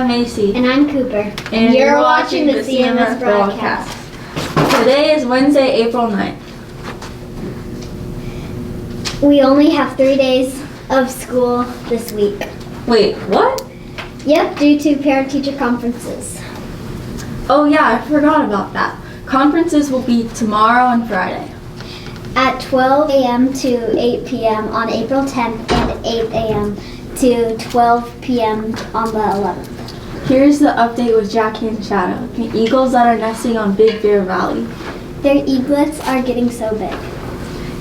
I'm Macy. And I'm Cooper. And you're watching the CMS Broadcast. Today is Wednesday, April 9th. We only have 3 days of school this week. Wait, what? Yep, due to parent-teacher conferences. Oh yeah, I forgot about that. Conferences will be tomorrow and Friday. At 12 a.m. to 8 p.m. on April 10th and 8 a.m. to 12 p.m. on the 11th. Here's the update with Jackie and Shadow, the eagles that are nesting on Big Bear Valley. Their eaglets are getting so big.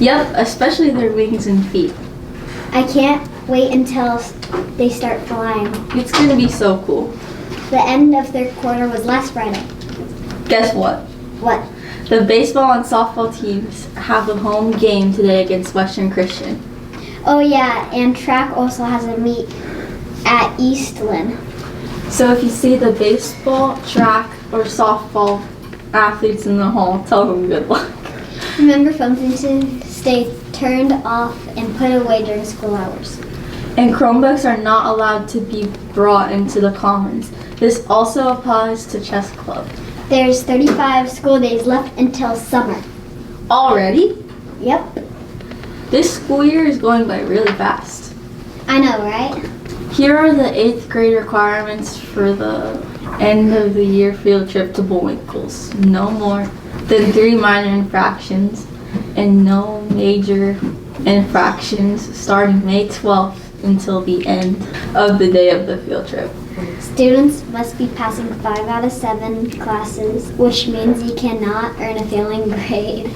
Yep, especially their wings and feet. I can't wait until they start flying. It's gonna be so cool. The end of third quarter was last Friday. Guess what? What? The baseball and softball teams have a home game today against Western Christian. Oh yeah, and track also has a meet at Eastland. So if you see the baseball, track, or softball athletes in the hall, tell them good luck. Remember, phones need to stay turned off and put away during school hours. And Chromebooks are not allowed to be brought into the commons. This also applies to chess club. There's 35 school days left until summer. Already? Yep. This school year is going by really fast. I know, right? Here are the 8th grade requirements for the end of the year field trip to Bullwinkle's. No more than 3 minor infractions and no major infractions starting May 12th until the end of the day of the field trip. Students must be passing 5 out of 7 classes, which means you cannot earn a failing grade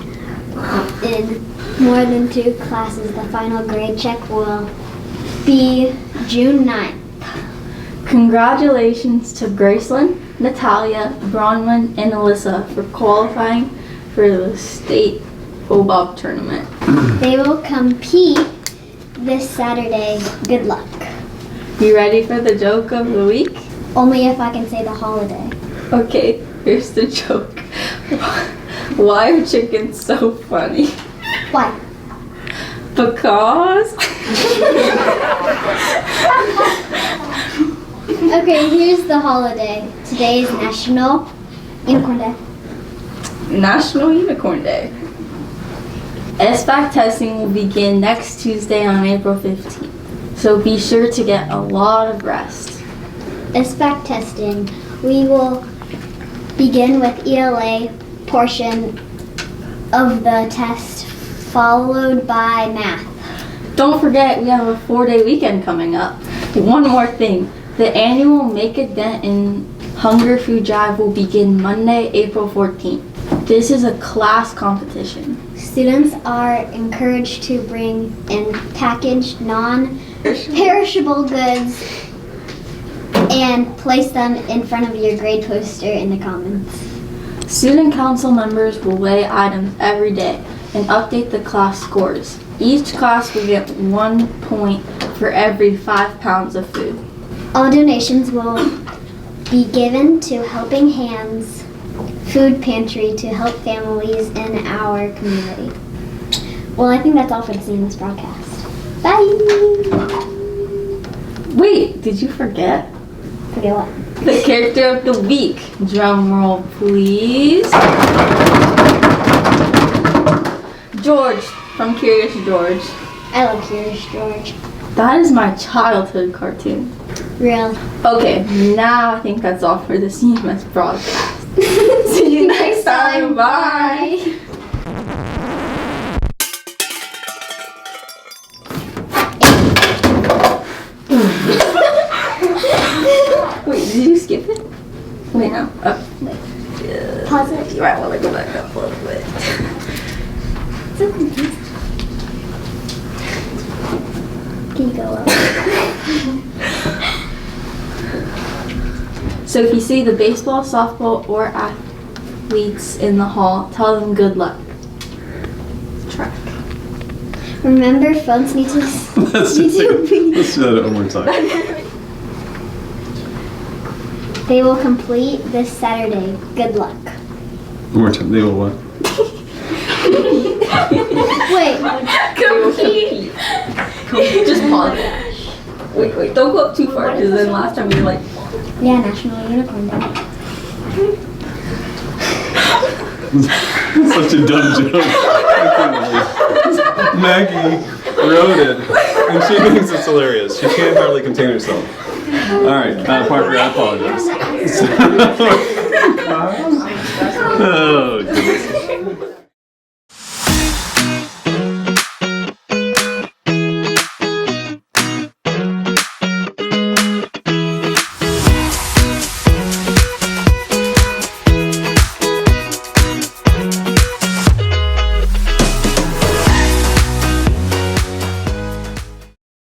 in more than 2 classes. The final grade check will be June 9th. Congratulations to Gracelyn, Natalia, Bronwyn, and Alyssa for qualifying for the state OBOB tournament. They will compete this Saturday. Good luck. You ready for the joke of the week? Only if I can say the holiday. Okay, here's the joke. Why are chickens so funny? Why? Because. Okay, here's the holiday. Today is National Unicorn Day. National Unicorn Day. SBAC testing will begin next Tuesday on April 15th. So be sure to get a lot of rest. SBAC testing. We will begin with ELA portion of the test, followed by math. Don't forget, we have a 4-day weekend coming up. One more thing. The annual Make a Dent in Hunger Food Drive will begin Monday, April 14th. This is a class competition. Students are encouraged to bring in packaged, non-perishable goods and place them in front of your grade poster in the commons. Student council members will weigh items every day and update the class scores. Each class will get 1 point for every 5 pounds of food. All donations will be given to Helping Hands Food Pantry to help families in our community. Well, I think that's all for the CMS broadcast. Bye! Wait, did you forget? Forget what? The character of the week. Drum roll, please. George from Curious George. I love Curious George. That is my childhood cartoon. Real. Okay, now I think that's all for the CMS broadcast. See you next time. Bye. Wait, did you skip it? Wait, no. Wait. Pause it. You might want to go back up a little bit. So confused. Can you go up? So if you see the baseball, softball, or athletes in the hall, tell them good luck. Track. Remember, phones need to... Let's do that one more time. They will complete this Saturday. Good luck. One more time. They will what? Wait. Compete. Just pause it. Wait, don't go up too far, because then last time you were like... Yeah, National Unicorn Day. Such a dumb joke. I can't believe. Maggie wrote it, and she thinks it's hilarious. She can't hardly contain herself. All right, Parker, I apologize. Oh, goodness.